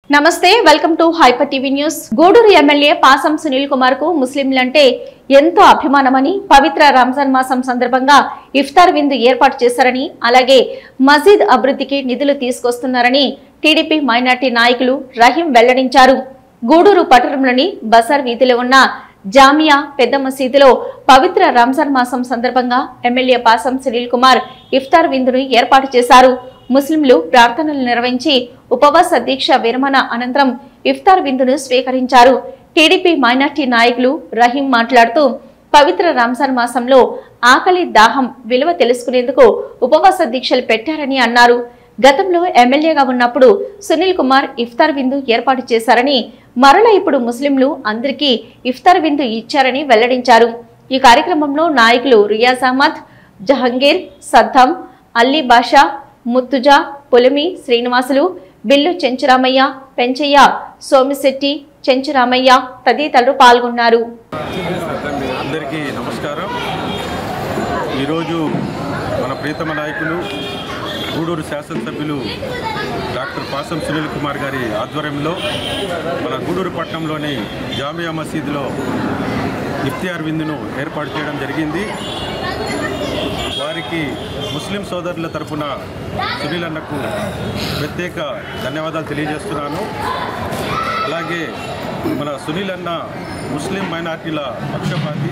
నమస్తే welcome to hyper TV news. Gudur MLA Pasam Sunil Kumar కు ముస్లింలంటే ఎంతో అభిమానమని, పవిత్ర రంజాన్ మాసం సందర్భంగా ఇఫ్తార్ విందు ఏర్పాటు చేశారని, అలాగే మసీద్ అభివృద్ధికి నిధులు తీసుకొస్తున్నారని టీడీపీ మైనార్టీ నాయకులు రహీం వెల్లడించారు. గూడూరు పట్టణంలోని బజార్ వీధిలో ఉన్న జామియా పెద్ద మసీదులో పవిత్ర రంజాన్ మాసం సందర్భంగా ఎమ్మెల్యే పాసం సునీల్ కుమార్ ఇఫ్తార్ విందును ఏర్పాటు చేశారు. ముస్లింలు ప్రార్థనలు నిర్వహించి ఉపవాస దీక్ష విరమణ అనంతరం ఇఫ్తార్ విందును స్వీకరించారు. టీడీపీ మైనార్టీ నాయకులు రహీం మాట్లాడుతూ పవిత్ర రంజాన్ మాసంలో ఆకలి దాహం విలువ తెలుసుకునేందుకు ఉపవాస దీక్షలు పెట్టారని అన్నారు. గతంలో ఎమ్మెల్యేగా ఉన్నప్పుడు సునీల్ కుమార్ ఇఫ్తార్ విందు ఏర్పాటు చేశారని, మరలా ఇప్పుడు ముస్లింలు అందరికీ ఇఫ్తార్ విందు ఇచ్చారని వెల్లడించారు. ఈ కార్యక్రమంలో నాయకులు రియాజ్ అహ్మద్, జహంగీర్, సద్దాం, అల్లీ బాషా, ముత్తుజా, పులిమి శ్రీనివాసులు, బిల్లు చెంచురామయ్య, పెంచయ్య, సోమిశెట్టి, చెంచురామయ్య తదితరులు పాల్గొన్నారు. అందరికీ నమస్కారం. ఈరోజు మన ప్రియతమ నాయకులు గూడూరు శాసనసభ్యులు డాక్టర్ పాసం సునీల్ కుమార్ గారి ఆధ్వర్యంలో మన గూడూరు పట్టణంలోని జామియా మసీదులో ఇఫ్తియార్ విందును ఏర్పాటు చేయడం జరిగింది. వారికి ముస్లిం సోదరుల తరఫున సునీల్ అన్నకు ప్రత్యేక ధన్యవాదాలు తెలియజేస్తున్నాను. అలాగే మన సునీల్ అన్న ముస్లిం మైనార్టీల పక్షపాతి.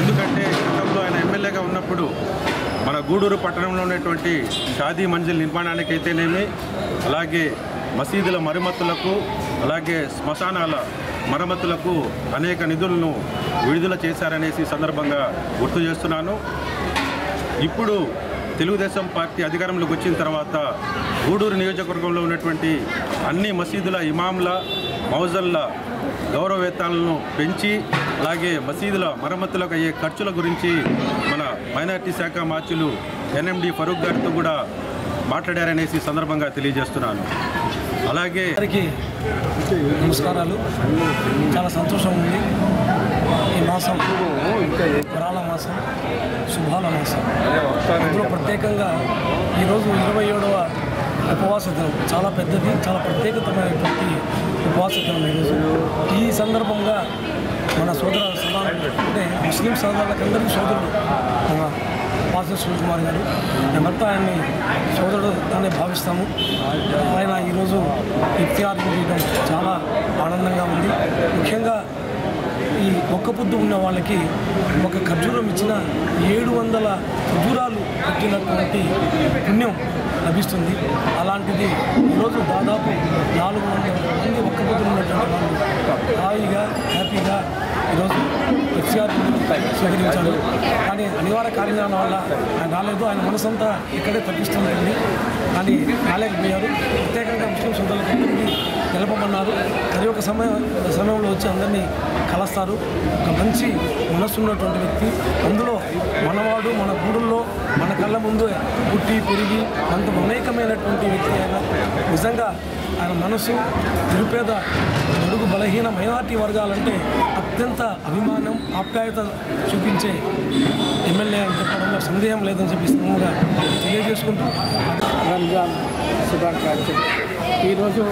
ఎందుకంటే గతంలో ఆయన ఎమ్మెల్యేగా ఉన్నప్పుడు మన గూడూరు పట్టణంలో ఉన్నటువంటి షాదీ మంజిల్ నిర్మాణానికి అయితేనేమి, అలాగే మసీదుల మరమ్మతులకు, అలాగే శ్మశానాల మరమ్మతులకు అనేక నిధులను విడుదల చేశారనేసి సందర్భంగా గుర్తు చేస్తున్నాను. ఇప్పుడు తెలుగుదేశం పార్టీ అధికారంలోకి వచ్చిన తర్వాత గూడూరు నియోజకవర్గంలో ఉన్నటువంటి అన్ని మసీదుల ఇమాంల, మౌజల్ల గౌరవ వేతనాలను పెంచి, అలాగే మసీదుల మరమ్మతులకు అయ్యే ఖర్చుల గురించి మన మైనార్టీ శాఖ మార్చులు ఎన్ఎండి ఫరూక్ గారితో కూడా మాట్లాడారనేసి సందర్భంగా తెలియజేస్తున్నాను. అలాగే నమస్కారాలు. చాలా సంతోషం ఉంది. ఈ మాసం వరాల మాసం, శుభాల మాసం. అందులో ప్రత్యేకంగా ఈరోజు 27వ ఉపవాస దినం. చాలా పెద్దది, చాలా ప్రత్యేకతమైనటువంటి ఉపవాస దినం ఈరోజు. ఈ సందర్భంగా మన సోదర అంటే ముస్లిం సోదరులకందరికీ సోదరుడు మన పాసం సునీల్ కుమార్ గారు. మేమంతా ఆయన్ని సోదరుడుగానే భావిస్తాము. ఆయన ఈరోజు ఇఫ్తియార్ చేయడం చాలా ఆనందంగా ఉంది. ముఖ్యంగా ఈ ఒక్క పొద్దు ఉన్న వాళ్ళకి ఒక ఖర్జూరం ఇచ్చిన 700 ఖర్జూరాలు పెట్టినటువంటి పుణ్యం లభిస్తుంది. అలాంటిది ఈరోజు దాదాపు 400 మంది ఒక్క పొద్దు ఉన్నటువంటి వాళ్ళు హాయిగా హ్యాపీగా ఈరోజు ఇఫ్తియార్ స్వీకరించారు. కానీ అనివార్య కారణాల వల్ల ఆయన రాలేదు. ఆయన మనసంతా ఇక్కడే తప్పిస్తుంది, కానీ రాలేకపోయారు. ప్రత్యేకంగా ముస్లిం సోదరులకి నిలపమన్నారు. మరి ఒక సమయంలో వచ్చి అందరినీ కలుస్తారు. ఒక మంచి మనసున్నటువంటి వ్యక్తి. అందులో మనవాడు మన గూడుల్లో మన కళ్ళ ముందు పుట్టి పెరిగి అంత అనేకమైనటువంటి వ్యక్తి. ఆయన నిజంగా ఆయన మనసు నిరుపేద, బడుగు బలహీన మైనార్టీ వర్గాలంటే అత్యంత అభిమానం, ఆప్యాయత చూపించే ఎమ్మెల్యే అని చెప్పడంలో సందేహం లేదని చెప్పి సమూహంగా తెలియజేసుకుంటూ రంజాన్ శుభాకాంక్షలు. ఈరోజు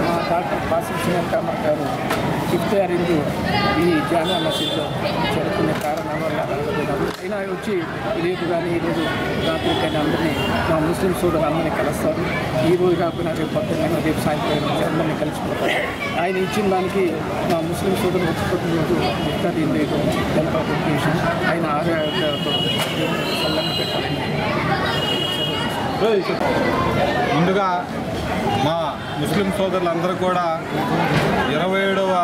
మా డాక్టర్ పాసం సునీల్ కుమార్ గారు ఇఫ్తియార్ విందు ఈ జామియా మసీద్లో జరుపుకునే కారణం వల్ల అయినా వచ్చి రేపు కానీ ఈరోజు రాత్రి కానీ అందరినీ మా ముస్లిం సోదరులు అందరినీ కలుస్తారు. ఈ రోజు కాకుండా రేపు పొద్దున్న రేపు సాయంత్రం నుంచి అందరినీ కలిసిపోతారు. ఆయన ఇచ్చిన దానికి మా ముస్లిం సోదరులు వచ్చిపోతున్న రోజు ఇఫ్తార్ విందు తెలపాటు ఉద్దేశం. ఆయన ఆరోగ్యాలతో చల్లంగా పెట్టాలని. ముందుగా మా ముస్లిం సోదరులందరూ కూడా 27వ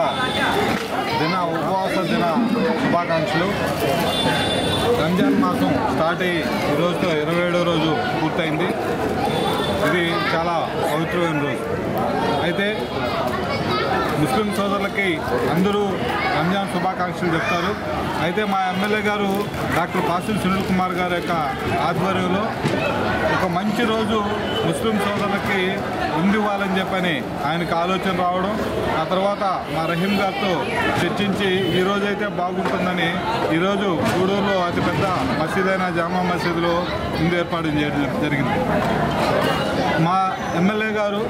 దిన ఉపవాస దిన శుభాకాంక్షలు. రంజాన్ మాసం స్టార్ట్ అయ్యి ఈరోజుతో 27వ రోజు పూర్తయింది. ఇది చాలా పవిత్రమైన రోజు. అయితే ముస్లిం సోదరులకి అందరూ రంజాన్ శుభాకాంక్షలు చెప్తారు. అయితే మా ఎమ్మెల్యే గారు డాక్టర్ పాసం సునీల్ కుమార్ గారి యొక్క ఆధ్వర్యంలో ఒక మంచి రోజు ముస్లిం సోదరులకి ఉండివ్వాలని చెప్పని ఆయనకు ఆలోచన రావడం, ఆ తర్వాత మా రహీం గారితో చర్చించి ఈరోజైతే బాగుంటుందని ఈరోజు గూడూరులో అతిపెద్ద మసీదైన జామా మసీదులో ముందు ఏర్పాటు చేయడం జరిగింది. మా ఎమ్మెల్యే గారు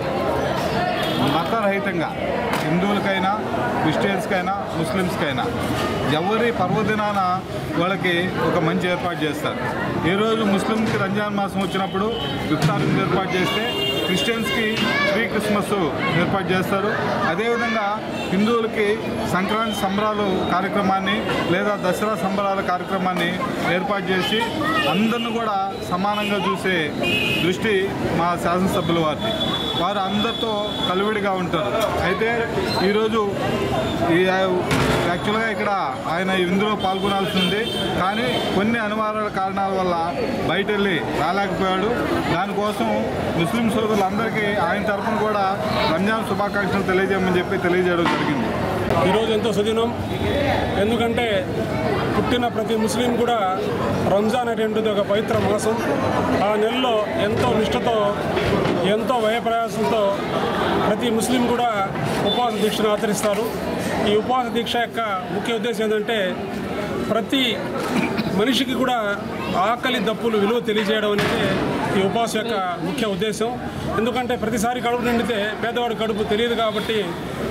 మతరహితంగా హిందువులకైనా క్రిస్టియన్స్కైనా ముస్లిమ్స్కైనా ఎవరి పర్వదినాన వాళ్ళకి ఒక మంచి ఏర్పాటు చేస్తారు. ఈరోజు ముస్లింకి రంజాన్ మాసం వచ్చినప్పుడు ఇఫ్తార్ ఏర్పాటు చేస్తే క్రిస్టియన్స్కి ప్రీ క్రిస్మస్ ఏర్పాటు చేస్తారు. అదేవిధంగా హిందువులకి సంక్రాంతి సంబరాలు కార్యక్రమాన్ని లేదా దసరా సంబరాల కార్యక్రమాన్ని ఏర్పాటు చేసి అందరిని కూడా సమానంగా చూసే దృష్టి మా శాసనసభ్యుల వారిది. వారు అందరితో కలివిడిగా ఉంటారు. అయితే ఈరోజు యాక్చువల్గా ఇక్కడ ఆయన ఇందులో పాల్గొనాల్సి ఉంది, కానీ కొన్ని అనివార్య కారణాల వల్ల బయట వెళ్ళి రాలేకపోయాడు. దానికోసం ముస్లిం సోదరులందరికీ ఆయన తరఫున కూడా రంజాన్ శుభాకాంక్షలు తెలియజేయమని చెప్పి తెలియజేయడం జరిగింది. ఈరోజు ఎంతో సుదినం, ఎందుకంటే పుట్టిన ప్రతి ముస్లిం కూడా రంజాన్ అనేటువంటిది ఒక పవిత్ర మాసం. ఆ నెలలో ఎంతో నిష్ఠతో ఎంతో వ్యయప్రయాసంతో ప్రతి ముస్లిం కూడా ఉపవాస దీక్షను ఆచరిస్తారు. ఈ ఉపవాస దీక్ష యొక్క ముఖ్య ఉద్దేశం ఏంటంటే ప్రతి మనిషికి కూడా ఆకలి దప్పులు విలువ తెలియజేయడం అనేది ఈ ఉపవాసం యొక్క ముఖ్య ఉద్దేశం. ఎందుకంటే ప్రతిసారి కడుపు నిండితే పేదవాడి కడుపు తెలియదు కాబట్టి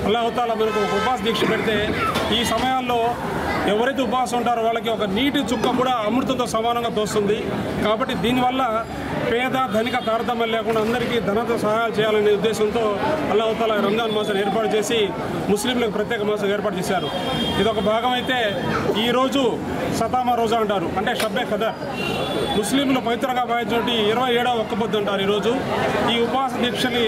అల్లాహ్ తఆలా మనకు ఒక ఉపవాస దీక్ష పెడితే ఈ సమయాల్లో ఎవరైతే ఉపవాసం ఉంటారో వాళ్ళకి ఒక నీటి చుక్క కూడా అమృతంతో సమానంగా తోస్తుంది. కాబట్టి దీనివల్ల పేద ధనిక తారతమ్యం లేకుండా అందరికీ ధనంతో సహాయాలు చేయాలనే ఉద్దేశంతో అల్లాహ్ తఆలా రంజాన్ మాసాన్ని ఏర్పాటు చేసి ముస్లింలకు ప్రత్యేక మాసం ఏర్పాటు చేశారు. ఇదొక భాగం అయితే ఈరోజు సతామా రోజా అంటారు, అంటే షబ్బే ఖదర్, ముస్లింలు పవిత్రంగా భావించినటువంటి 27వ ఒక్కపొద్దు అంటారు. ఈరోజు ఈ ఉపవాస దీక్షని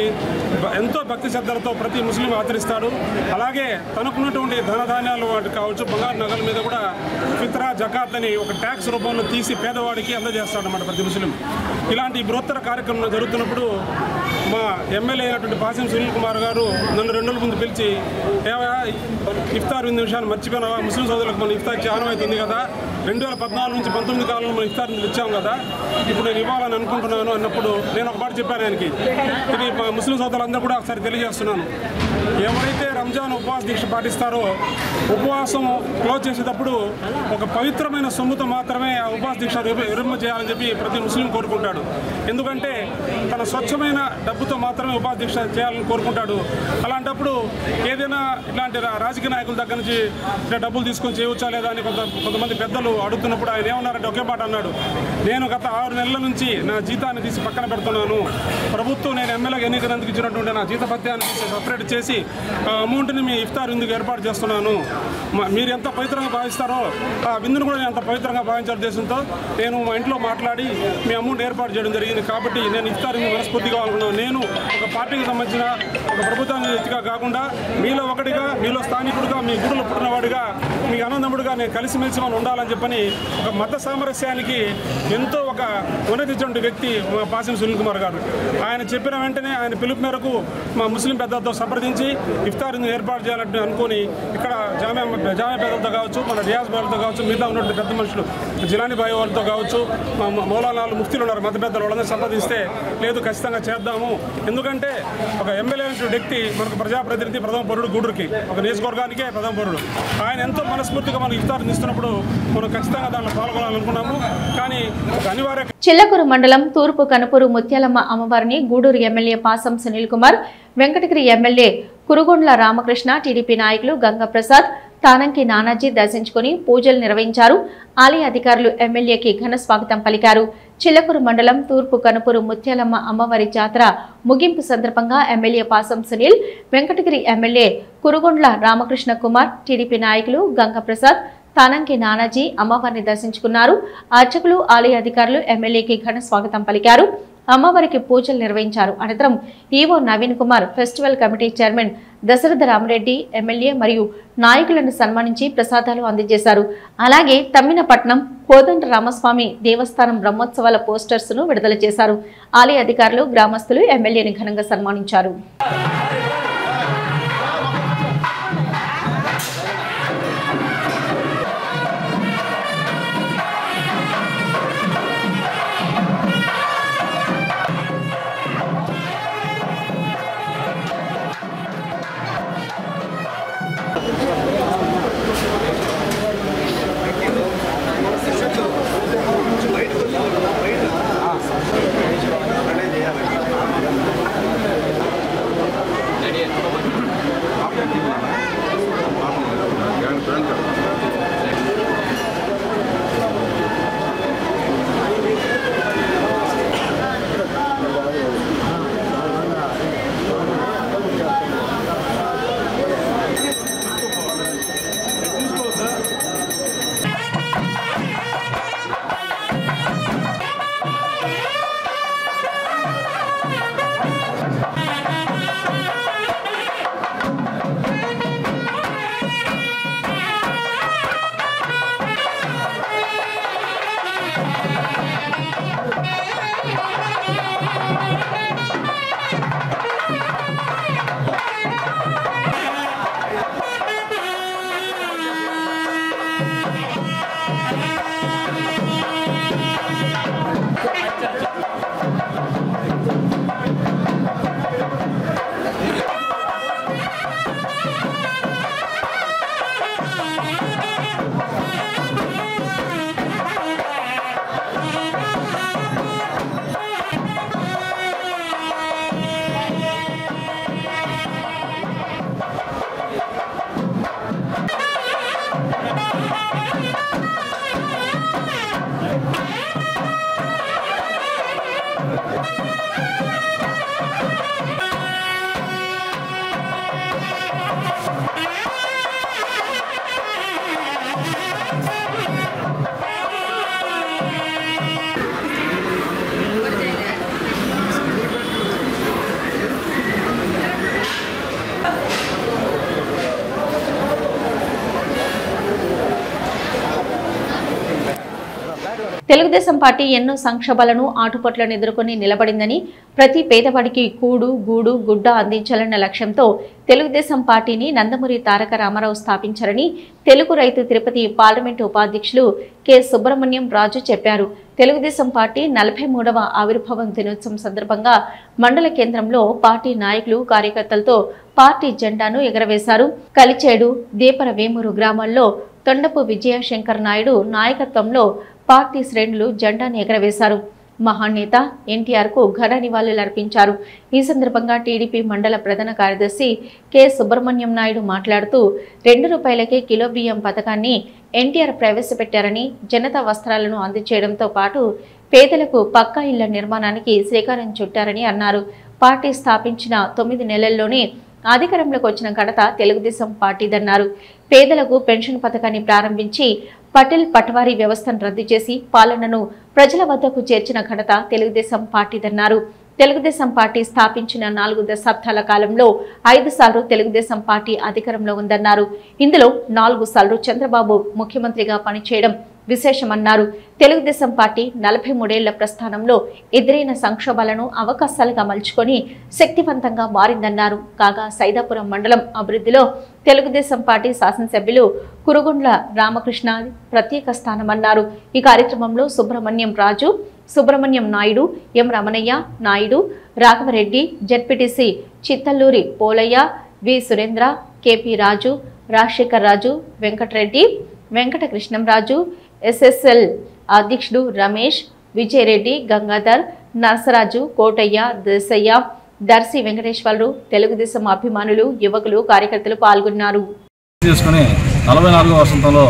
ఎంతో భక్తి శ్రద్ధలతో ప్రతి ముస్లిం ఆచరిస్తాడు. అలాగే తనకున్నటువంటి ధనధాన్యాలు వాటి కావచ్చు, బంగారు నగల మీద కూడా ఫిత్రా జకాత్ అని ఒక ట్యాక్స్ రూపంలో తీసి పేదవాడికి అందజేస్తాడు అన్నమాట ప్రతి ముస్లిం. ఇలాంటి బృహత్తర కార్యక్రమం జరుగుతున్నప్పుడు మా ఎమ్మెల్యే అయినటువంటి పాసిం సునీల్ కుమార్ గారు నన్ను 2 రోజుల ముందు పిలిచి, ఇఫ్తార్ విందు విషయాన్ని మర్చిపోయినావా, ముస్లిం సోదరులకు మనం ఇఫ్తార్ చాలా అవుతుంది కదా, 2014 నుంచి 19 కాలంలో మనం ఇఫ్తార్ ఇచ్చాం కదా, ఇప్పుడు నేను ఇవ్వాలని అనుకుంటున్నాను అన్నప్పుడు నేను ఒక మాట చెప్పాను ఆయనకి. ఇది మా ముస్లిం సోదరులందరూ కూడా ఒకసారి తెలియజేస్తున్నాను, ఎవరైతే రంజాన్ ఉపవాస దీక్ష పాటిస్తారో ఉపవాసం క్లోజ్ చేసేటప్పుడు ఒక పవిత్రమైన సొమ్ముతో మాత్రమే ఆ ఉపవాస దీక్ష విరమణ చేయాలని చెప్పి ప్రతి ముస్లిం కోరుకుంటాడు. ఎందుకంటే తన స్వచ్ఛమైన డబ్బుతో మాత్రమే ఉపవాస దీక్ష చేయాలని కోరుకుంటాడు. అలాంటప్పుడు ఏదైనా ఇట్లాంటి రాజకీయ నాయకుల దగ్గర నుంచి డబ్బులు తీసుకొని చేయవచ్చా లేదా అని కొంతమంది పెద్దలు అడుగుతున్నప్పుడు ఆయన ఏమన్నారంటే ఒకే మాట అన్నాడు, నేను గత 6 నెలల నుంచి నా జీతాన్ని తీసి పక్కన పెడుతున్నాను, ప్రభుత్వం నేను ఎమ్మెల్యేగా ఎన్నికనందుకు ఇచ్చినటువంటి నా జీతభత్యాన్ని తీసి సపరేట్ చేసి ఆ అమౌంట్ని మీ ఇఫ్తార్ విందుకు ఏర్పాటు చేస్తున్నాను, మీరు ఎంత పవిత్రంగా భావిస్తారో ఆ విందును కూడా నేను అంత పవిత్రంగా భావించే ఉద్దేశంతో నేను మా ఇంట్లో మాట్లాడి మీ అమౌంట్ ఏర్పాటు చేయడం జరిగింది. కాబట్టి నేను ఇఫ్తార్ విందు మనస్ఫూర్తిగా అనుకున్నాను. నేను ఒక పార్టీకి సంబంధించిన ఒక ప్రభుత్వానికి వ్యక్తిగా కాకుండా మీలో ఒకటిగా, మీలో స్థానికుడిగా, మీ గుడిలో పుట్టినవాడిగా, మీ అన్నదమ్ముడిగా నేను కలిసిమెలిసి మనం ఉండాలని చెప్పని ఒక మత సామరస్యానికి ఎంతో ఒక ఉన్నతించిన వ్యక్తి మా పాసిం సునీల్ కుమార్ గారు. ఆయన చెప్పిన వెంటనే ఆయన పిలుపు మేరకు మా ముస్లిం పెద్దలతో సంప్రదించి ఇఫ్తార్ ఏర్పాటు చేయాలంటే అనుకుని ఇక్కడ జామియా పెద్దలతో కావచ్చు, మన రియాజ్ బాయ్లతో కావచ్చు, మిగతా ఉన్నటువంటి పెద్ద మనుషులు జిలానీ బాయ్ వాళ్ళతో కావచ్చు, మా మౌలానాలు ముఫ్తీలు ఉన్నారు మత పెద్దలు, వాళ్ళందరూ సంప్రదిస్తే లేదు ఖచ్చితంగా చేద్దాము. ఎందుకంటే ఒక ఎమ్మెల్యే వ్యక్తి మనకు ప్రజాప్రతినిధి, ప్రథమ పౌరుడు గూడూరుకి, ఒక నియోజకవర్గానికే ప్రథమ పౌరుడు, ఆయన ఎంతో మనస్ఫూర్తిగా మనం ఇఫ్తార్ ఇస్తున్నప్పుడు మనం ఖచ్చితంగా దాంట్లో పాల్గొనాలనుకున్నాము. కానీ ఒక అనివార్య చిల్లకూరు మండలం తూర్పు కనుపూరు ముత్యాలమ్మ అమ్మవారిని Gudur MLA Pasam Sunil Kumar, Venkatagiri MLA Kurugondla Ramakrishna, TDP నాయకులు గంగాప్రసాద్, తానంకి నానాజీ దర్శించుకుని పూజలు నిర్వహించారు. ఆలయ అధికారులు ఎమ్మెల్యేకి ఘన స్వాగతం పలికారు. చిల్లకూరు మండలం తూర్పు కనుపూరు ముత్యాలమ్మ అమ్మవారి జాతర ముగింపు సందర్భంగా MLA Pasam Sunil, Venkatagiri MLA Kurugondla Ramakrishna Kumar, TDP నాయకులు గంగాప్రసాద్, తానంకి నానాజీ అమ్మవారిని దర్శించుకున్నారు. అర్చకులు, ఆలయ అధికారులు ఎమ్మెల్యేకి ఘన స్వాగతం పలికారు. అమ్మవారికి పూజలు నిర్వహించారు. అనంతరం EO Naveen Kumar, festival committee chairman Dasharatha Ramareddy, MLA మరియు నాయకులను సన్మానించి ప్రసాదాలు అందజేశారు. అలాగే తమ్మినపట్నం కోదండ రామస్వామి దేవస్థానం బ్రహ్మోత్సవాల పోస్టర్స్ ను విడుదల చేశారు. ఆలయ అధికారులు, గ్రామస్తులు ఎమ్మెల్యేని ఘనంగా సన్మానించారు. తెలుగుదేశం పార్టీ ఎన్నో సంక్షోభాలను ఆటుపోట్లను ఎదుర్కొని నిలబడిందని, ప్రతి పేదవాడికి కూడు గూడు గుడ్డ అందించాలన్న లక్ష్యంతో తెలుగుదేశం పార్టీని నందమూరి తారక రామారావు స్థాపించారని తెలుగు రైతు తిరుపతి పార్లమెంటు ఉపాధ్యక్షులు కె సుబ్రహ్మణ్యం రాజు చెప్పారు. తెలుగుదేశం పార్టీ 43వ ఆవిర్భావం దినోత్సవం సందర్భంగా మండల కేంద్రంలో పార్టీ నాయకులు కార్యకర్తలతో పార్టీ జెండాను ఎగరవేశారు. కలిచేడు, దీపర వేమూరు గ్రామాల్లో తొండపు విజయశంకర్ నాయుడు నాయకత్వంలో పార్టీ శ్రేణులు జెండాను ఎగరవేశారు. మహానేత ఎన్టీఆర్ కు ఘన నివాళులర్పించారు. ఈ సందర్భంగా టీడీపీ మండల ప్రధాన కార్యదర్శి కె సుబ్రహ్మణ్యం నాయుడు మాట్లాడుతూ 2 రూపాయలకే కిలో బియ్యం పథకాన్ని ఎన్టీఆర్ ప్రవేశపెట్టారని, జనతా వస్త్రాలను అందజేయడంతో పాటు పేదలకు పక్కా ఇళ్ల నిర్మాణానికి శ్రీకారం చుట్టారని అన్నారు. పార్టీ స్థాపించిన 9 నెలల్లోనే అధికారంలోకి వచ్చిన ఘనత తెలుగుదేశం పార్టీదన్నారు. పేదలకు పెన్షన్ పథకాన్ని ప్రారంభించి పటేల్ పటవారీ వ్యవస్థను రద్దు చేసి పాలనను ప్రజల వద్దకు చేర్చిన ఘనత తెలుగుదేశం పార్టీదన్నారు. తెలుగుదేశం పార్టీ స్థాపించిన 4 దశాబ్దాల కాలంలో 5 సార్లు తెలుగుదేశం పార్టీ అధికారంలో ఉందన్నారు. ఇందులో 4 సార్లు చంద్రబాబు ముఖ్యమంత్రిగా పనిచేయడం విశేషమన్నారు. తెలుగుదేశం పార్టీ 43 ఏళ్ల ప్రస్థానంలో ఎదురైన సంక్షోభాలను అవకాశాలుగా మలుచుకొని శక్తివంతంగా మారిందన్నారు. కాగా సైదాపురం మండలం అభివృద్ధిలో తెలుగుదేశం పార్టీ శాసనసభ్యులు కురుగుండ్ల రామకృష్ణ ప్రత్యేక స్థానమన్నారు. ఈ కార్యక్రమంలో సుబ్రహ్మణ్యం రాజు, సుబ్రహ్మణ్యం నాయుడు, ఎం రమణయ్య నాయుడు, రాఘవరెడ్డి, జెడ్పీటీసీ చిత్తల్లూరి పోలయ్య, వి సురేంద్ర, కెపి రాజు, రాజశేఖర్ రాజు, వెంకటరెడ్డి, వెంకట కృష్ణంరాజు, ఎస్ఎస్ఎల్ అధ్యక్షుడు రమేష్, విజయరెడ్డి, గంగాధర్, నరసరాజు, కోటయ్య, దేశయ్య, దర్శి వెంకటేశ్వరరావు, తెలుగుదేశం అభిమానులు, యువకులు, కార్యకర్తలు పాల్గొన్నారు. 44వ వసంతంలో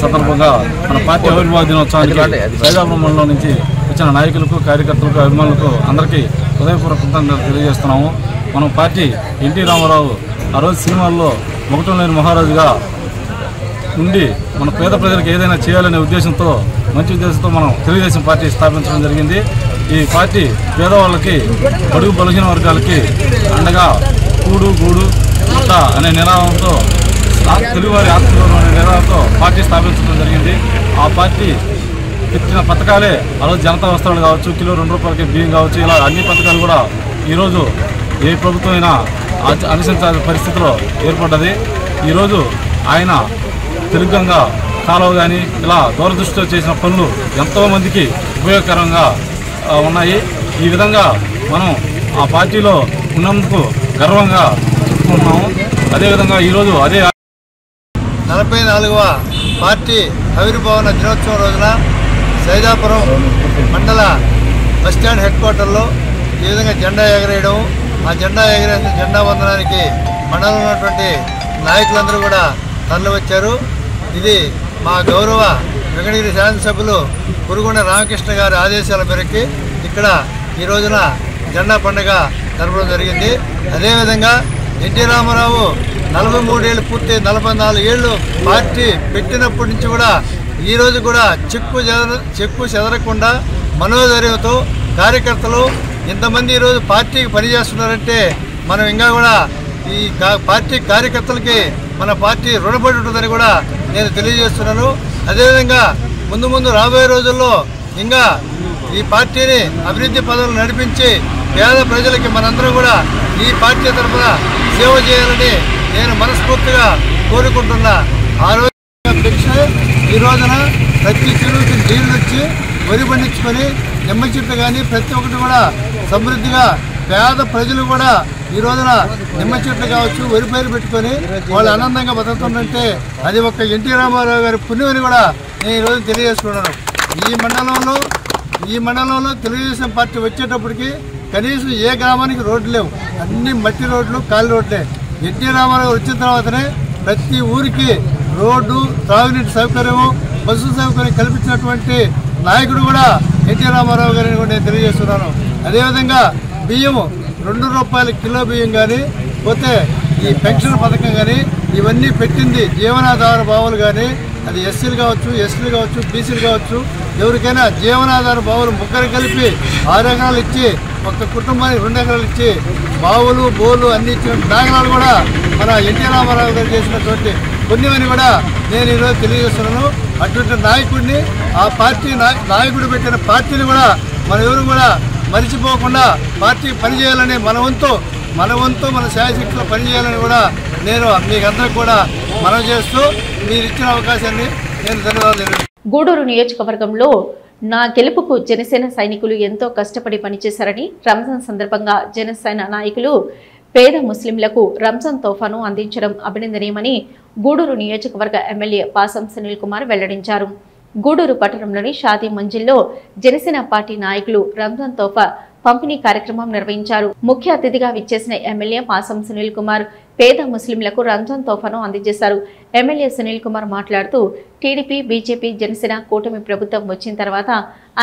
సందర్భంగా మన పార్టీ ఆవిర్భావ దినోత్సవానికి సైదాపురం మండలం నుంచి వచ్చిన నాయకులకు, కార్యకర్తలకు, అభిమానులకు అందరికీ హృదయపూర్వక కృతజ్ఞతలు తెలియజేస్తున్నాము. మనం పార్టీ ఎన్టీ రామారావు ఆ రోజు సినిమాల్లో మొగటం లేని మహారాజుగా ఉండి మన పేద ప్రజలకు ఏదైనా చేయాలనే ఉద్దేశంతో, మంచి ఉద్దేశంతో మనం తెలుగుదేశం పార్టీ స్థాపించడం జరిగింది. ఈ పార్టీ పేదవాళ్ళకి, బడుగు బలహీన వర్గాలకి అండగా కూడు గూడు గుట్ట అనే నినాదంతో, తెలుగువారి ఆత్మగౌరవం అనే నినాదంతో పార్టీ స్థాపించడం జరిగింది. ఆ పార్టీ ఇచ్చిన పథకాలే ఆ రోజు జనతా వస్త్రాలు కావచ్చు, కిలో 2 రూపాయలకి బియ్యం కావచ్చు, ఇలా అన్ని పథకాలు కూడా ఈరోజు ఏ ప్రభుత్వం అయినా అనుసరించాల్సిన పరిస్థితిలో ఏర్పడ్డది. ఈరోజు ఆయన తెలుగంగా కాలువ కానీ ఇలా దూరదృష్టితో చేసిన పనులు ఎంతోమందికి ఉపయోగకరంగా ఉన్నాయి. ఈ విధంగా మనం ఆ పార్టీలో ఉన్నందుకు గర్వంగా చెప్పుకుంటున్నాము. అదేవిధంగా ఈరోజు 44వ పార్టీ ఆవిర్భావ దినోత్సవం రోజున సైదాపురం మండల బస్టాండ్ హెడ్ క్వార్టర్లో ఈ విధంగా జెండా ఎగరేయడం, ఆ జెండా ఎగరేసిన జెండా వందనానికి మండలంలో ఉన్నటువంటి నాయకులందరూ కూడా తరలి వచ్చారు. ఇది మా గౌరవ వెంకటగిరి శాసనసభ్యులు కురుగుండ రామకృష్ణ గారి ఆదేశాల మేరకు ఇక్కడ ఈ రోజున జెండా పండుగ జరపడం జరిగింది. అదేవిధంగా ఎన్టీ రామారావు 43 ఏళ్ళు పూర్తి 44 ఏళ్ళు పార్టీ పెట్టినప్పటి నుంచి కూడా ఈరోజు కూడా చెక్కు చెదరకుండా మనోధైర్యంతో కార్యకర్తలు ఇంతమంది ఈరోజు పార్టీకి పనిచేస్తున్నారంటే మనం ఇంకా కూడా ఈ పార్టీ కార్యకర్తలకి మన పార్టీ రుణపడి ఉంటుందని కూడా నేను తెలియజేస్తున్నాను. అదేవిధంగా ముందు రాబోయే రోజుల్లో ఇంకా ఈ పార్టీని అభివృద్ధి పదవులు నడిపించి పేద ప్రజలకి మనందరం కూడా ఈ పార్టీ తరఫున సేవ చేయాలని నేను మనస్ఫూర్తిగా కోరుకుంటున్నా. ఆ రోజు ఈ రోజున ప్రతి చెరువుకి నీళ్ళు వచ్చి వరి పండించుకొని నిమ్మ చెట్లు కానీ ప్రతి ఒక్కటి కూడా సమృద్ధిగా పేద ప్రజలు కూడా ఈ రోజున నిమ్మ చెట్లు కావచ్చు, వరి పైరు పెట్టుకొని వాళ్ళు ఆనందంగా బతుకుతుందంటే అది ఒక ఎన్టీ రామారావు గారి పుణ్యమని కూడా నేను ఈరోజు తెలియజేసుకున్నాను. ఈ మండలంలో తెలుగుదేశం పార్టీ వచ్చేటప్పటికి కనీసం ఏ గ్రామానికి రోడ్లు లేవు, అన్ని మట్టి రోడ్లు, ఖాళీ రోడ్లే. ఎన్టీ రామారావు వచ్చిన తర్వాతనే ప్రతి ఊరికి రోడ్డు, త్రాగునీటి సౌకర్యము, బస్సు సౌకర్యం కల్పించినటువంటి నాయకుడు కూడా ఎన్టీ రామారావు గారిని కూడా నేను తెలియజేస్తున్నాను. అదేవిధంగా బియ్యము 2 రూపాయల కిలో బియ్యం కానీ, పోతే ఈ పెన్షన్ పథకం కానీ ఇవన్నీ పెట్టింది జీవనాధార బావులు కానీ, అది ఎస్సీలు కావచ్చు, ఎస్టీలు కావచ్చు, బీసీలు కావచ్చు, ఎవరికైనా జీవనాధార బావులు 3 కలిపి 6 ఎకరాలు ఇచ్చి, ఒక్క కుటుంబానికి 2 ఎకరాలు ఇచ్చి బావులు, బోర్లు అన్ని ఇచ్చిన దాఖలాలు కూడా మన ఎన్టీ రామారావు గారు చేసినటువంటి పుణ్యమని కూడా నేను ఈరోజు తెలియజేస్తున్నాను. అటువంటి నాయకుడిని, ఆ పార్టీ నాయకుడు పెట్టిన పార్టీని కూడా మన ఎవరు కూడా మరిచిపోకుండా పార్టీ పనిచేయాలని మన వంతు మన శాయశక్తిలో పనిచేయాలని కూడా నేను మీకు అందరికీ కూడా మనవి చేస్తూ మీరు ఇచ్చిన అవకాశాన్ని నేను ధన్యవాదాలు. గూడూరు నియోజకవర్గంలో నా గెలుపుకు జనసేన సైనికులు ఎంతో కష్టపడి పనిచేశారని, రంజాన్ సందర్భంగా జనసేన నాయకులు పేద ముస్లింలకు రంజాన్ తోఫాను అందించడం అభినందనీయమని గూడూరు నియోజకవర్గ ఎమ్మెల్యే పాసం సునీల్ కుమార్ వెల్లడించారు. గూడూరు పట్టణంలోని షాదీ మంజిల్లో జనసేన పార్టీ నాయకులు రంజాన్ తోఫా పంపిణీ కార్యక్రమం నిర్వహించారు. ముఖ్య అతిథిగా విచ్చేసిన ఎమ్మెల్యే పాసం సునీల్ కుమార్ పేద ముస్లింలకు రంజాన్ తోఫాను అందజేశారు. ఎమ్మెల్యే సునీల్ కుమార్ మాట్లాడుతూ టీడీపీ, బీజేపీ, జనసేన కూటమి ప్రభుత్వం వచ్చిన తర్వాత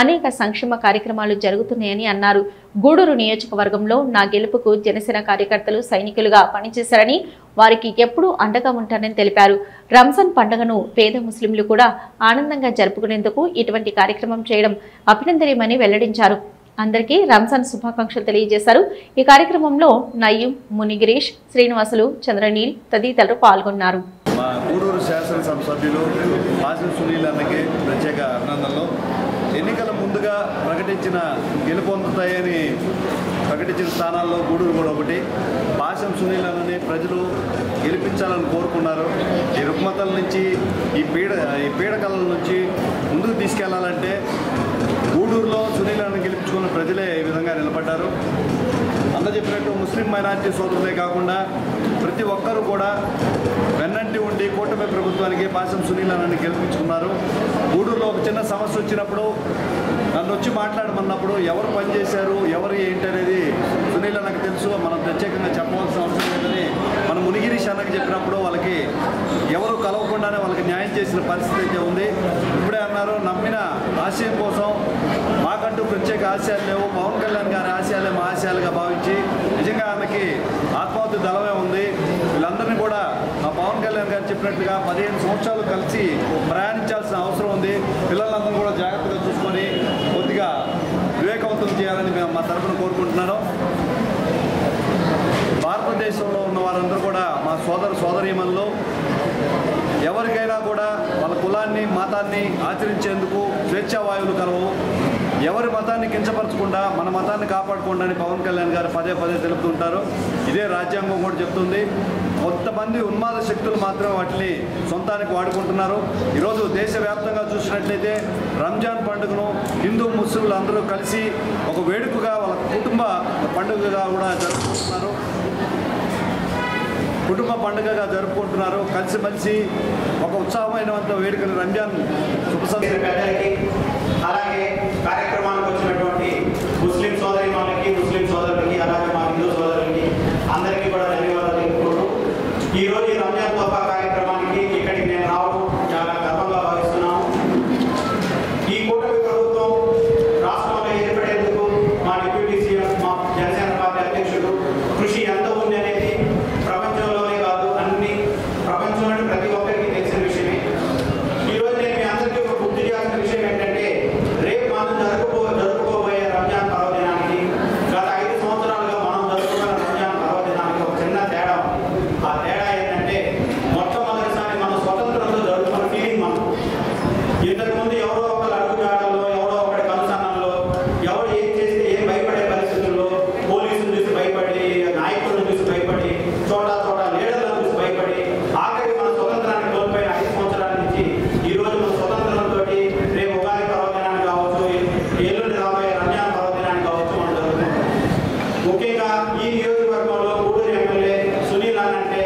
అనేక సంక్షేమ కార్యక్రమాలు జరుగుతున్నాయని అన్నారు. గూడూరు నియోజకవర్గంలో నా గెలుపుకు జనసేన కార్యకర్తలు సైనికులుగా పనిచేశారని, వారికి ఎప్పుడూ అండగా ఉంటానని తెలిపారు. రంజాన్ పండుగను పేద ముస్లింలు కూడా ఆనందంగా జరుపుకునేందుకు ఇటువంటి కార్యక్రమం చేయడం అభినందనీయమని వెల్లడించారు. అందరికీ రంజాన్ శుభాకాంక్షలు తెలియజేశారు. ఈ కార్యక్రమంలో నయీం, మునిగిరీష్, శ్రీనివాసులు, చంద్రనీల్ తదితరులు పాల్గొన్నారు. మా గూడూరు శాసనసభ సభ్యులు పాసం సునీల్ అన్నకి ప్రత్యేక అభినందనలు. ఎన్నికల ముందుగా ప్రకటించిన గెలుపొందుతాయని ప్రకటించిన స్థానాల్లో గూడూరు కూడా ఒకటి. పాసం సునీల్ అన్నని ప్రజలు గెలిపించాలని కోరుకున్నారు. ఈ రుగ్మతల నుంచి, ఈ పీడకల నుంచి ముందుకు తీసుకెళ్లాలంటే గూడూరులో సునీల్ అన్నని గెలిపించుకున్న ప్రజలే ఈ విధంగా నిలబడ్డారు. అన్న చెప్పినట్టు ముస్లిం మైనారిటీ సోదరులే కాకుండా ప్రతి ఒక్కరూ కూడా వెన్నంటి ఉండి కూటమి ప్రభుత్వానికి పాసం సునీల్ అన్నని గెలిపించుకున్నారు. గూడూరులో ఒక చిన్న సమస్య వచ్చినప్పుడు నన్ను వచ్చి మాట్లాడమన్నప్పుడు ఎవరు పనిచేశారు, ఎవరు ఏంటి అనేది సునీల్ అన్నకు తెలుసు. మనం ప్రత్యేకంగా చెప్పవలసిన అవసరం లేదని మనం మునిగిరీష్ అన్నకి చెప్పినప్పుడు వాళ్ళకి ఎవరు కలవకుండానే వాళ్ళకి న్యాయం చేసిన పరిస్థితి అయితే ఉంది. ఇప్పుడే అన్నారు, నమ్మిన ఆశయం కోసం మాకంటూ ప్రత్యేక ఆశయాలు లేవు, పవన్ కళ్యాణ్ గారి ఆశయాలే మా ఆశయాలుగా భావించి నిజంగా ఆయనకి ఆత్మహత్య దళమే ఉంది. వీళ్ళందరినీ కూడా మా పవన్ కళ్యాణ్ గారు చెప్పినట్లుగా 15 సంవత్సరాలు కలిసి ప్రయాణించాల్సిన అవసరం ఉంది. పిల్లలందరూ కూడా జాగ్రత్తగా చూసుకొని కొద్దిగా వివేకవంతం చేయాలని మేము మా తరఫున కోరుకుంటున్నాను. భారతదేశంలో ఉన్న వారందరూ కూడా మా సోదరీమణులు, ఎవరికైనా కూడా వాళ్ళ కులాన్ని, మతాన్ని ఆచరించేందుకు స్వేచ్ఛావాయువులు కలవు. ఎవరి మతాన్ని కించపరచకుండా మన మతాన్ని కాపాడుకోండి అని పవన్ కళ్యాణ్ గారు పదే తెలుపుతుంటారు. ఇదే రాజ్యాంగం కూడా చెప్తుంది. కొంతమంది ఉన్మాద శక్తులు మాత్రం వాటిని సొంతానికి వాడుకుంటున్నారు. ఈరోజు దేశవ్యాప్తంగా చూసినట్లయితే రంజాన్ పండుగను హిందూ ముస్లింలు అందరూ కలిసి ఒక వేడుకగా వాళ్ళ కుటుంబ పండుగగా కూడా జరుపుకుంటున్నారు. కలిసిమెలిసి ఒక ఉత్సాహమైనటువంటి వేడుకలు రంజాన్ శుభ సందర్భానికి అలాగే కార్యక్రమానికి వచ్చినటువంటి ముస్లిం సోదరీమణులకి, ముస్లిం సోదరులకి, అలాగే మా హిందూ సోదరులకి అందరికీ కూడా ధన్యవాదాలు తెలుపుకుంటూ ఈరోజు ఈ రంజాన్ తోఫా కార్యక్రమానికి ఇక్కడికి నేను రావడం చాలా గర్వంగా భావిస్తున్నాము. ఈ కూటమి ప్రభుత్వం రాష్ట్రంలో ఏర్పడేందుకు మా డిప్యూటీ సీఎం, మా జనసేన పార్టీ అధ్యక్షుడు కృషి ఎంత ఉంది అనేది ప్రపంచంలోనే కాదు ప్రపంచంలోని ప్రతి ఒక్కరికి తెలిసిన విషయమే. ఈరోజు నేను మీ అందరికీ ఒక గుర్తు చేయాల్సిన విషయం ఏంటంటే, రేపు మనం జరుపుకోబోయే రంజాన్ పర్వదినానికి గత 5 సంవత్సరాలుగా మనం జరుపుకున్న రంజాన్ పర్వదినానికి ఒక చిన్న తేడా ఉంది. ఆ తేడా ఏంటంటే, మొట్టమొదటిసారి మనం స్వతంత్రంతో జరుపుకున్న ఫీలింగ్ మనం. ఇంతకుముందు ఎవరో ఒకరు అడుగుజాడల్లో, ఎవరో ఒకటి కనుసన్నల్లో, ఎవరు ఏం చేస్తే ఏం భయపడే పరిస్థితుల్లో, పోలీసులు చూసి భయపడి, నాయకులను చూసి భయపడి, చోట లీడర్లను చూసి భయపడి, ఆఖరికి మన స్వతంత్రాన్ని కోల్పోయిన 5 సంవత్సరాల నుంచి ఈ రోజు మన స్వతంత్రంతో రేపు ఉగాది పర్వదినాన్ని కావచ్చు, ఎల్లుండి రాబోయే రంజాన్ పర్వదినాన్ని కావచ్చు మనం జరుగుతుంది. ముఖ్యంగా ఈ నియోజకవర్గంలో గూడూరు ఎమ్మెల్యే సునీల్ అన్నంటే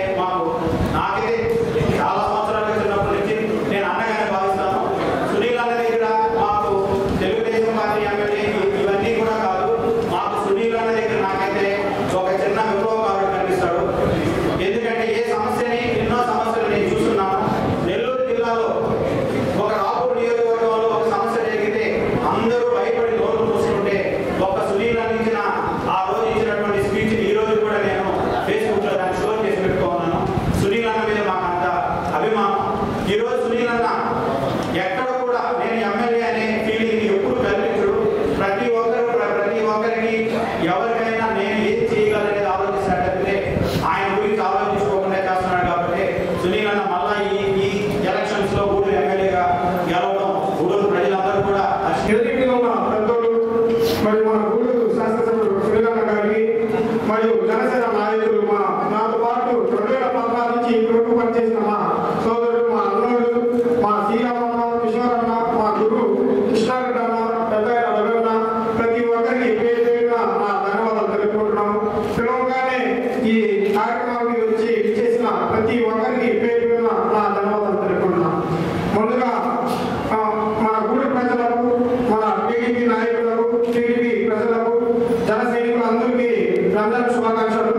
నాకైతే చాలా సంవత్సరాల చిన్నప్పటి నుంచి నేను అన్నగానే భావిస్తాను. సునీల్ అన్న దగ్గర మాకు తెలుగుదేశం పార్టీ ఎమ్మెల్యే ఇవన్నీ కూడా కాదు, మాకు సునీల్ అన్న దగ్గర నాకైతే ఒక చిన్న విప్లవకారుడు కనిపిస్తాడు. ఎందుకంటే ఏ సమస్యని, ఎన్నో సమస్యలు నేను చూస్తున్నాను. నెల్లూరు జిల్లాలో ఒక రాపూర్ నియోజకవర్గంలో ఒక సమస్య జరిగితే అందరూ భయపడి నోరు మూసుకుంటే ఒక్క సునీల్ అన్న ఇచ్చిన ఆ రోజు ఇచ్చినటువంటి స్పీచ్ ఈ రోజు కూడా నేను ఫేస్బుక్ లో దాన్ని స్టోర్ చేసి పెట్టుకున్నాను. సునీల్ అన్న మీద మాకు అంత అభిమానం. ఈ రోజు సునీల్ అన్న ఎక్కడ కూడా నేను ఎమ్మెల్యే అనే ఫీలింగ్ ఎప్పుడు కల్పించడు. ప్రతి ఒక్కరికి ఎవరికైనా నేను ఏం చేయగలనేది ఆలోచిస్తాడంటే ఆయన గురించి ఆలోచించుకోకుండా చేస్తున్నాడు. కాబట్టి సునీల్ అన్న మళ్ళా ఈ రంజాన్ శుభాకాంక్షలు.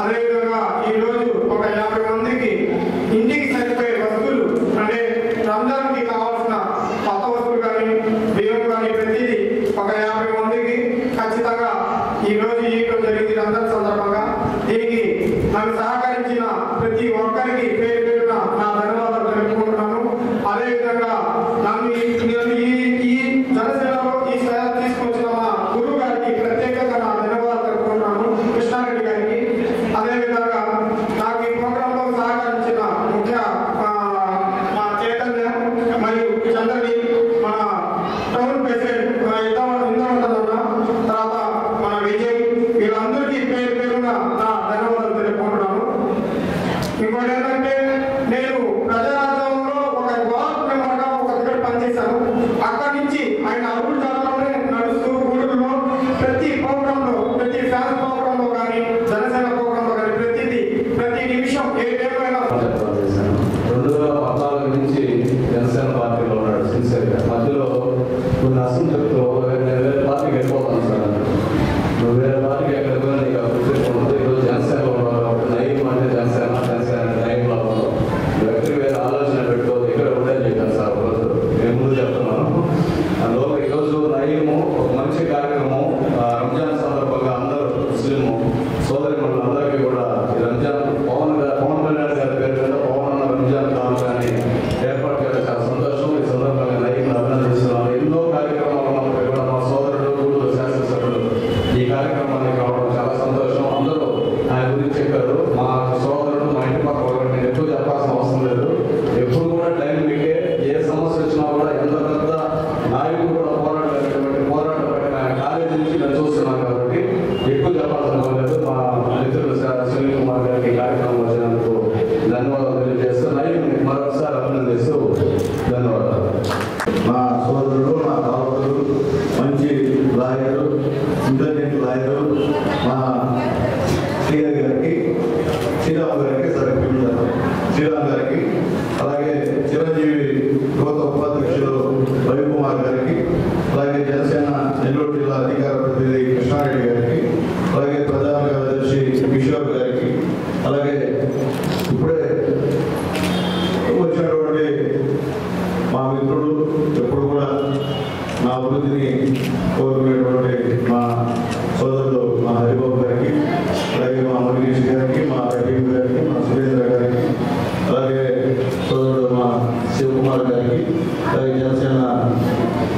అదేవిధంగా ఈరోజు ఒక 50 మందికి ఇంటికి సరిపోయే వస్తువులు అంటే రంజాన్కి కావాల్సిన కొత్త వస్తువులు కానీ బియ్యం కానీ ప్రతిదీ ఒక 50 మందికి ఖచ్చితంగా ఈరోజు ఇవ్వడం జరిగింది రంజాన్ సందర్భంగా. దీనికి నన్ను సహకరించిన ప్రతి ఒక్కరికి పేరు పేరున నా ధన్యవాదాలు తెలుపుకుంటున్నాను. అదేవిధంగా నన్ను ఈ జనసేనలో ఈ సేవ తీసుకొచ్చిన మా గురువు గారికి ప్రత్యేకంగా నా ధన్యవాదాలు తెలుపుకుంటున్నాను, కృష్ణారెడ్డి గారికి. అదేవిధంగా నాకు ఈ ప్రోగ్రాంలో సహకరించిన ముఖ్య మా చైతన్య మరియు చంద్రని, మన టౌన్ ప్రెసిడెంట్ ఇంద్రవంతన్న, తర్వాత మన విజయ్, వీళ్ళందరికీ పేరు పేరున నా ధన్యవాదాలు తెలుపుకుంటున్నాను. ఇంకోటి ఏంటంటే నేను ప్రజారాజ్యంలో ఒక వార్డ్ మెంబర్గా ఒక దగ్గర పనిచేశాను. అక్కడి నుంచి ఆయన అరువుల జాతరలోనే నడుస్తూ గూడూరులో ప్రతి ప్రోగ్రాంలో, ప్రతి ఫ్యాన్స్ ప్రోగ్రాంలో కానీ జనసేన ప్రోగ్రాంలో కానీ ప్రతి నిమిషం ఏ టైంలో 2014 నుంచి జనసేన పార్టీలో ఉన్నాడు సిన్సియర్గా. మధ్యలో కొన్ని అసంతృప్తిలో వేరే పార్టీకి వెళ్ళిపోతాను సార్. నువ్వు వేరే పార్టీకి ఎక్కడికి నీకు గుర్తింపు. ఈరోజు జనసేనలో ఉన్నావు, నయం అంటే జనసేన నయంలో ఉన్నావు. నువ్వు ఎక్కడికి వేరే ఆలోచన పెట్టుకోదు, ఇక్కడ ఉండని చెప్పాను సార్. ఒకరోజు నేను ముందు చెప్తున్నాను. అందులో ఈరోజు నయము ఒక మంచి కార్యక్రమం. రంజాన్ సందర్భంగా అందరూ ముస్లిం సోదరి అందరికీ కూడా ఈ రంజాన్ పవన్ కళ్యాణ్ గారి పేరు మీద పవన్ అన్న రంజాన్ కావాలని ఏర్పాటు చేయడం చాలా సంతోషం. ఈ సందర్భంగా నయం అభినందిస్తున్నాను. ఎన్నో కార్యక్రమాలు మనపై కూడా మా సోదరుడు గూడూరు శాసనసభ్యుడు ఈ కార్యక్రమానికి రావడం చాలా సంతోషం. అందరూ ఆయన గురించి చెప్పారు. మా సోదరుడు మా ఇంటి పక్క ఒకటి నేను ఎక్కువ చెప్పాల్సిన అవసరం లేదు. ఎప్పుడు కూడా టైం మీకే ఏ సమస్య వచ్చినా కూడా ఎంత పెద్ద నాయకుడు కూడా పోరాటం పట్టిన ఆయన కాలేజీ నుంచి నేను చూస్తున్నాను కాబట్టి ఎక్కువ చెప్పాల్సిన అవసరం లేదు. మా మిత్రులు సునీల్ కుమార్ గారికి కార్యక్రమం వచ్చినందుకు ధన్యవాదాలు తెలియజేస్తూ నైపుణ్యం మరొకసారి అభినందిస్తూ ధన్యవాదాలు. మా సోదరుడు, మా కావతుడు, మంచి లాయరు, ఇంటెలిజెంట్ లాయరు మా శ్రీరామ్ గారికి శ్రీరామ్ గారికి, అలాగే చిరంజీవి యువత ఉపాధ్యక్షులు రవికుమార్ గారికి, అలాగే జనసేన నెల్లూరు జిల్లా అధికార ప్రతినిధి కృష్ణారెడ్డి గారికి, అలాగే ప్రధాన కార్యదర్శి కిషోర్ గారికి, అలాగే ఇప్పుడే వచ్చినటువంటి మా మిత్రుడు ఎప్పుడు కూడా నా అభివృద్ధిని కోరుకునేటువంటి మా సోదరులు మా హరిబాబు గారికి, అలాగే మా మురళీష్ గారికి, మా రహీం గారికి, మా సురేంద్ర గారికి, అలాగే సోదరుడు మా శివకుమార్ గారికి, అలాగే జనసేన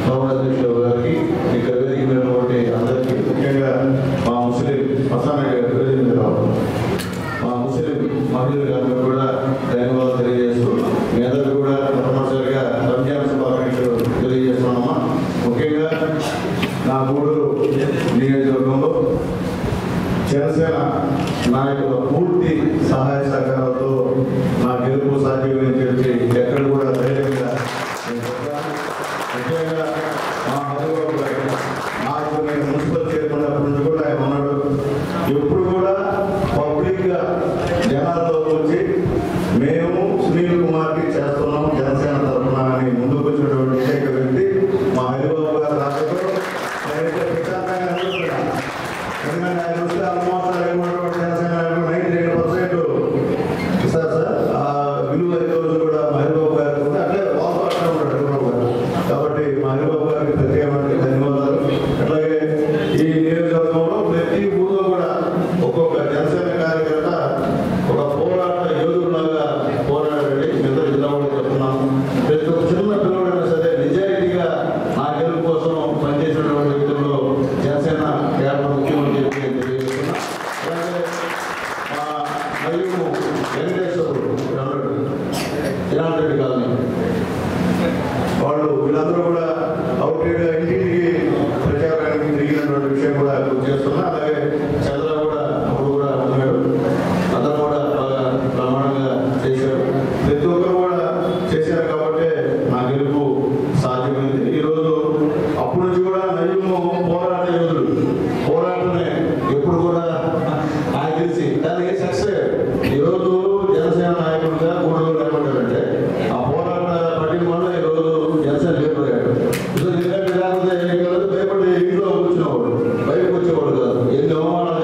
గౌరవాధ్యక్షులు గారికి, ఇక్కడ వేదిక ఉన్నటువంటి అందరికీ, ముఖ్యంగా మా ముస్లిం మసానా గారి ప్రతినిధి రావడం, మా ముస్లిం మహిళలు గారికి కూడా ధన్యవాదాలు తెలియజేస్తూ మీ అందరికీ కూడా తప్పనిసరిగా రంజాన్ శుభాకాంక్షలు తెలియజేస్తున్నామా. ముఖ్యంగా నా గూడూరు నియోజకవర్గంలో జనసేన నాయకుల పూర్తి సహాయ సహకారాలతో నా గెలుపు సాధ్యమని చెప్పి ఎక్కడ కూడా ధైర్యంగా ముఖ్యంగా మా హరిబాబు గారు నాకు నేను మున్సిపల్ చైర్మన్ అప్పటి నుంచి కూడా ఆయన ఉన్నాడు. ఎప్పుడు కూడా పబ్లిక్గా జనాల్లోకి వచ్చి మేము సునీల్ కుమార్కి చేస్తున్నాం జనసేన తరఫున అని ముందుకు వచ్చినటువంటి ఏకైక వ్యక్తి మా హరిబాబు గారు. రాజకీయ ప్రశాంతంగా ఎందుకంటే ఆయన వస్తే ఆల్మోస్ట్ జనసేన 92% ఇస్తారు సార్. ఆ విలువ రోజు కూడా మా హరిబాబు గారు కూడా అంటే వాళ్ళు అట్లా ఉంటాడు హరిబాబు గారు. కాబట్టి మా హరిబాబు గారికి ప్రత్యేకమైన ధన్యవాదాలు. అట్లాగే ఈ నియోజకవర్గంలో ప్రతి ఊళ్ళో కూడా ఒక్కొక్క జనసేన కార్యకర్త ఒక పోరాట యోధులాగా పోరాడండి. మిగతా జిల్లా కూడా చెప్తున్నాను. ప్రతి ఒక్క చిన్న పిల్లడైనా సరే నిజాయితీగా నా గెలుపు కోసం పనిచేసినటువంటి వ్యక్తుల్లో జనసేన కేవలం ముఖ్యమంత్రి తెలియజేస్తున్నా. అలాగే మా మరియు వెంకటేశ్వరుడు జనార్దరెడ్డి కాలనీ వాళ్ళు వీళ్ళందరూ కూడా అవుట్రేట్గా ఇంటికి ప్రచారానికి తిరిగినటువంటి విషయం కూడా గుర్తు చేస్తున్నా. అలాగే చంద్ర కూడా అప్పుడు కూడా ఉన్నాడు. అందరూ కూడా బాగా ప్రమాణంగా చేశారు. ప్రతి ఒక్కరు కూడా చేశారు కాబట్టి నా గెలుపు సాధ్యమైంది. ఈరోజు అప్పటి నుంచి కూడా నయ్యము పోరాట యోధుడు పోరాటమే ఎప్పుడు కూడా నాకు తెలిసి దానికి సక్సెస్. ఈరోజు జనసేన నాయకుడిగా గూడూరు లేకపోతారంటే ఆ పోరాట పట్టిన వల్ల ఈరోజు జనసేన లేకపోయాడు. ఎందుకంటే లేకపోతే భయపడి ఇంట్లో కూర్చునేవాడు, బయటకు వచ్చేవాడు కాదు. ఎన్ని అవమానాలు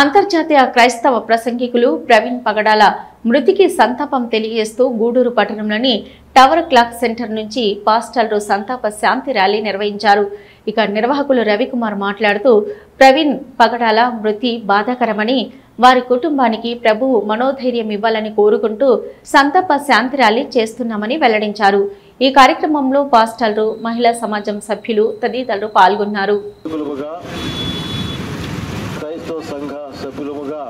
అంతర్జాతీయ క్రైస్తవ ప్రసంగికులు ప్రవీణ్ పగడాల మృతికి సంతాపం తెలియజేస్తూ గూడూరు పట్టణంలోని టవర్ క్లాక్ సెంటర్ నుంచి పాస్టర్లు సంతాప శాంతి ర్యాలీ నిర్వహించారు. ఇక నిర్వాహకులు రవికుమార్ మాట్లాడుతూ ప్రవీణ్ పగడాల మృతి బాధాకరమని, వారి కుటుంబానికి ప్రభువు మనోధైర్యం ఇవ్వాలని కోరుకుంటూ సంతాప శాంతి ర్యాలీ చేస్తున్నామని వెల్లడించారు. ఈ కార్యక్రమంలో పాస్టర్లు, మహిళా సమాజం సభ్యులు తదితరులు పాల్గొన్నారు. క్రైస్తవ సంఘ సభ్యులుగా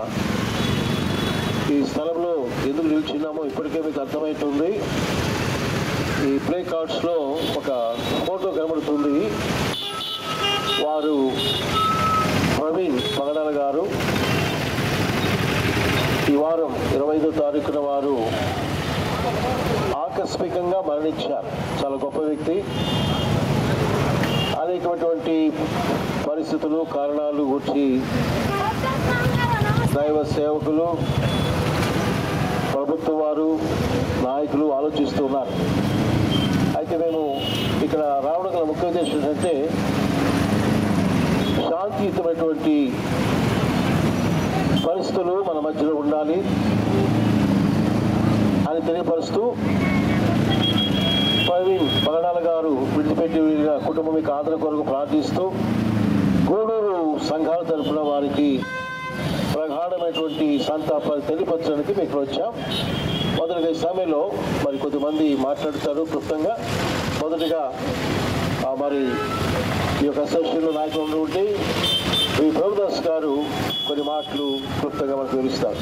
ఈ స్థలంలో ఎందుకు నిలిచినామో ఇప్పటికే మీకు అర్థమవుతుంది. ఈ ప్లే కార్డ్స్లో ఒక ఫోటో కనబడుతుంది. వారు ప్రవీణ్ పగడాల గారు ఈ వారం 25వ తారీఖున వారు ఆకస్మికంగా మరణించారు. చాలా గొప్ప వ్యక్తి. అనేకమైనటువంటి పరిస్థితులు, కారణాలు గురించి దైవ సేవకులు, ప్రభుత్వ వారు, నాయకులు ఆలోచిస్తున్నారు. అయితే మేము ఇక్కడ రావడం గల ముఖ్య ఉద్దేశం ఏంటంటే శాంతియుతమైనటువంటి పరిస్థితులు మన మధ్యలో ఉండాలి అని తెలియపరుస్తూ ప్రవీణ్ పగడాల గారు విడిచిపెట్టి కుటుంబం యొక్క ఆదరణ కొరకు ప్రార్థిస్తూ గూడూరు సంఘాల తరపున వారికి ప్రగాఢమైనటువంటి సంతాపాన్ని తెలియపరచడానికి మీకు వచ్చాం. మొదటిగా ఈ సమయంలో మరి కొద్దిమంది మాట్లాడుతారు క్లుప్తంగా. మొదటిగా మరి ఈ యొక్క అసోసియేషన్ నాయకులు ఉండి ఈ ప్రభుదాస్ గారు కొన్ని మాటలు క్లుప్తంగా మనకు వివరిస్తారు.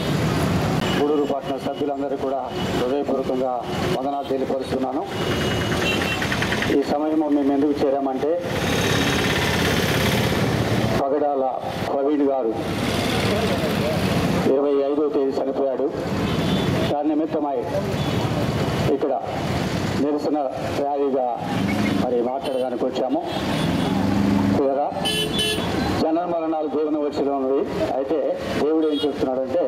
గూడూరు పట్టణ సభ్యులందరూ కూడా హృదయపూర్వకంగా వందనాలు తెలియపరుస్తున్నాను. ఈ సమయంలో మేము ఎందుకు చేరామంటే పగడాల ప్రవీణ్ గారు 25వ తేదీ చనిపోయాడు. దాని నిమిత్తమై ఇక్కడ నిరసన ర్యాలీగా మరి మాట్లాడడానికి వచ్చాము. చూడరా, జనన మరణాలు దేవుని వచ్చిలో ఉన్నది. అయితే దేవుడు ఏం చెప్తున్నాడంటే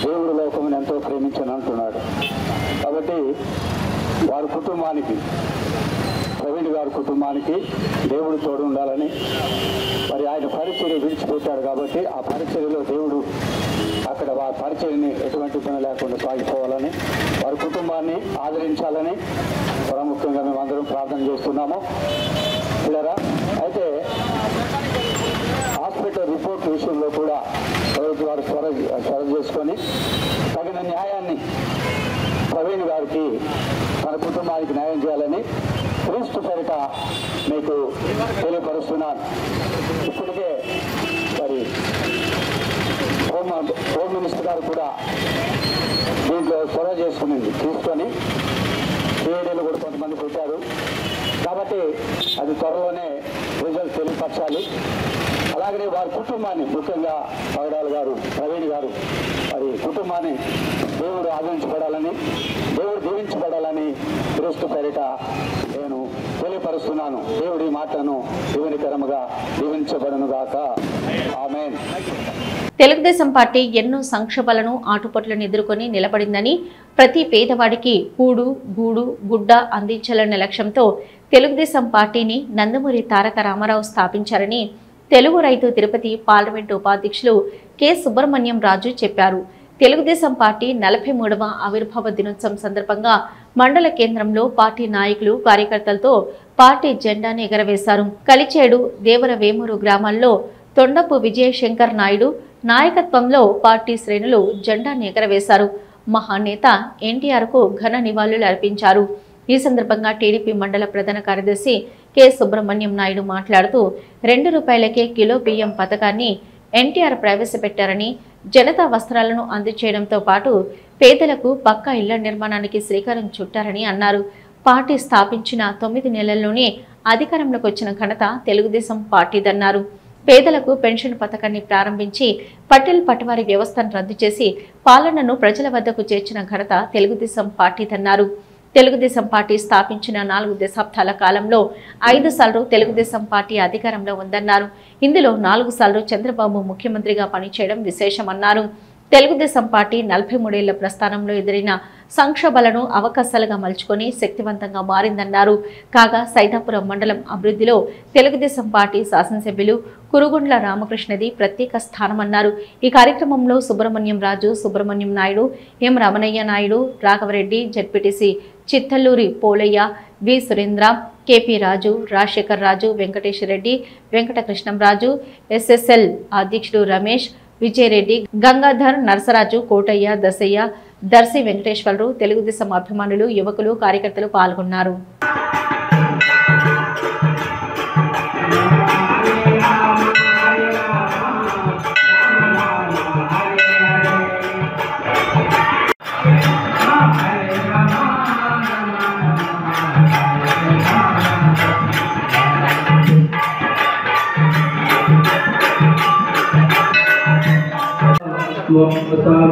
దేవుడు లోకమును ఎంతో ప్రేమించని అంటున్నాడు. కాబట్టి వారి కుటుంబానికి, ప్రవీణ్ గారి కుటుంబానికి దేవుడు తోడు ఉండాలని, మరి ఆయన పరిచర్య విడిచిపెట్టాడు కాబట్టి ఆ పరిచర్యలో దేవుడు అక్కడ వారి పరిచర్యని ఎటువంటి పని లేకుండా సాగిపోవాలని, వారి కుటుంబాన్ని ఆదరించాలని ప్రాముఖ్యంగా మేము అందరం ప్రార్థన చేస్తున్నాము. చూడరా, అయితే హాస్పిటల్ రిపోర్ట్ విషయంలో కూడా ప్రభుత్వ వారు చొరవ చేసుకొని తగిన న్యాయాన్ని ప్రవీణ్ గారికి, మన కుటుంబానికి న్యాయం చేయాలని క్రీస్తు పేరిట మీకు తెలియపరుస్తున్నాను. ఇప్పటికే మరి హోమ్ మినిస్టర్ గారు కూడా దీంట్లో చొరవ చేసుకునింది, తీసుకొని సిఐడీలు కూడా కొంతమంది పెట్టారు. కాబట్టి అది త్వరలోనే రిజల్ట్ తెలియపరచాలి. అలాగనే వారి కుటుంబాన్ని, ముఖ్యంగా పగడాల గారు, ప్రవీణ్ గారు, మరి కుటుంబాన్ని దేవుడు ఆదరించబడాలని, దేవుడు దీవించబడాలని క్రీస్తు పేరిట నేను తెలియపరుస్తున్నాను. దేవుడి మాటను దీవెనకరముగా దీవించబడును గాక. ఆమేన్. తెలుగుదేశం పార్టీ ఎన్నో సంక్షోభాలను, ఆటుపోట్లను ఎదుర్కొని నిలబడిందని, ప్రతి పేదవాడికి కూడు, గూడు, గుడ్డ అందించాలనే లక్ష్యంతో తెలుగుదేశం పార్టీని నందమూరి తారక రామారావు స్థాపించారని తెలుగు రైతు తిరుపతి పార్లమెంటు ఉపాధ్యక్షులు కె సుబ్రహ్మణ్యం రాజు చెప్పారు. తెలుగుదేశం పార్టీ 43వ ఆవిర్భావ దినోత్సవం సందర్భంగా మండల కేంద్రంలో పార్టీ నాయకులు, కార్యకర్తలతో పార్టీ జెండాను ఎగరవేశారు. కలిచేడు, దేవరవేమూరు గ్రామాల్లో తొండపు విజయశంకర్ నాయుడు నాయకత్వంలో పార్టీ శ్రేణులు జెండాను ఎగరవేశారు. మహానేత ఎన్టీఆర్కు ఘన నివాళులు అర్పించారు. ఈ సందర్భంగా టీడీపీ మండల ప్రధాన కార్యదర్శి కె సుబ్రహ్మణ్యం నాయుడు మాట్లాడుతూ ₹2 కిలో బియ్యం పథకాన్ని ఎన్టీఆర్ ప్రవేశపెట్టారని, జనతా వస్త్రాలను అందజేయడంతో పాటు పేదలకు పక్కా ఇళ్ల నిర్మాణానికి శ్రీకారం చుట్టారని అన్నారు. పార్టీ స్థాపించిన 9 నెలల్లోనే అధికారంలోకి వచ్చిన ఘనత తెలుగుదేశం పార్టీదన్నారు. పేదలకు పెన్షన్ పథకాన్ని ప్రారంభించి పటేల్ పటవారీ వ్యవస్థను రద్దు చేసి పాలనను ప్రజల వద్దకు చేర్చిన ఘనత తెలుగుదేశం పార్టీదన్నారు. తెలుగుదేశం పార్టీ స్థాపించిన 4 దశాబ్దాల కాలంలో 5 సార్లు తెలుగుదేశం పార్టీ అధికారంలో ఉందన్నారు. ఇందులో 4 సార్లు చంద్రబాబు ముఖ్యమంత్రిగా పనిచేయడం విశేషమన్నారు. తెలుగుదేశం పార్టీ 43 ఏళ్ల ప్రస్థానంలో ఎదురైన సంక్షోభాలను అవకాశాలుగా మలుచుకొని శక్తివంతంగా మారిందన్నారు. కాగా సైదాపురం మండలం అభివృద్ధిలో తెలుగుదేశం పార్టీ శాసనసభ్యులు కురుగుండ్ల రామకృష్ణది ప్రత్యేక స్థానమన్నారు. ఈ కార్యక్రమంలో సుబ్రహ్మణ్యం రాజు, సుబ్రహ్మణ్యం నాయుడు, ఎం రమణయ్య నాయుడు, రాఘవరెడ్డి, జడ్పీటీసీ చిత్తల్లూరి పోలయ్య, వి సురేంద్ర, కేపీ రాజు, రాజశేఖర్ రాజు, వెంకటేశ్వరరెడ్డి, వెంకటకృష్ణంరాజు, ఎస్ఎస్ఎల్ అధ్యక్షుడు రమేష్, విజయరెడ్డి, గంగాధర్, నరసరాజు, కోటయ్య, దశయ్య, దర్శి వెంకటేశ్వరరావు, తెలుగుదేశం అభిమానులు, యువకులు, కార్యకర్తలు పాల్గొన్నారు.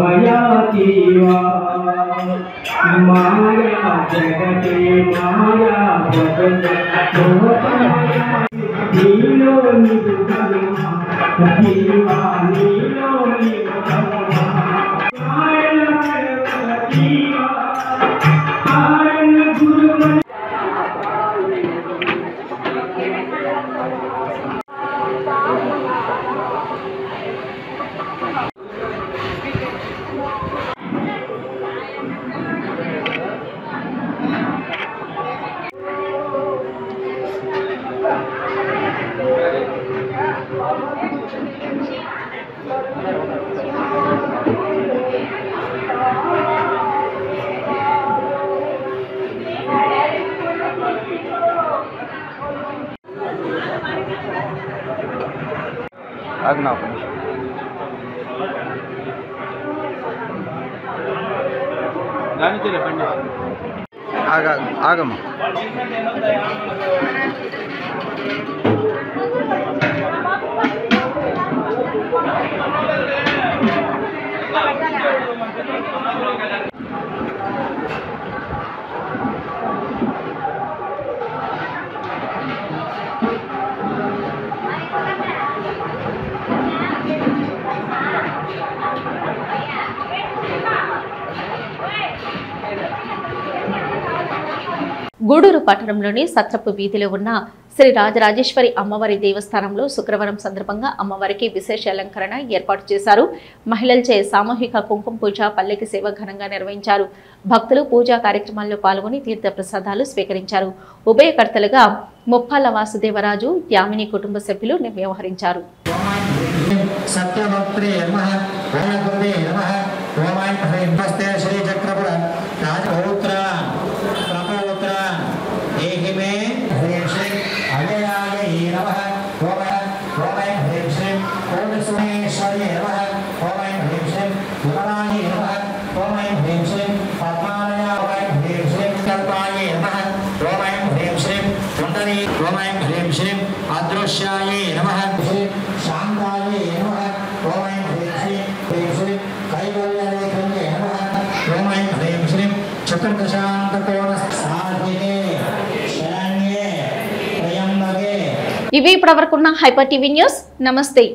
माया जगते माया नीलो आगना आगा आगम గూడూరు పట్టణంలోని సత్రపు వీధిలో ఉన్న శ్రీ రాజరాజేశ్వరి అమ్మవారి దేవస్థానంలో శుక్రవారం సందర్భంగా అమ్మవారికి విశేష అలంకరణ ఏర్పాటు చేశారు. మహిళలచే సామూహిక కుంకుమ పూజ, పల్లకి సేవ ఘనంగా నిర్వహించారు. భక్తులు పూజా కార్యక్రమాల్లో పాల్గొని తీర్థ ప్రసాదాలు స్వీకరించారు. ఉభయకర్తలుగా ముప్పాల వాసుదేవరాజు, యామిని కుటుంబ సభ్యులు వ్యవహరించారు. अदृश्याये नमः शांताये नमः ओम ऐं ह्रीं श्रीं ह्रीं श्रीं कैवल्यलेखन्ये नमः ओम ऐं ह्रीं श्रीं चतुर्दशान्तकोणसाधिके शरण्ये त्र्यम्बके ఇవి ఇప్పటివరకున్న హైపర్ టీవీ న్యూస్. నమస్తే.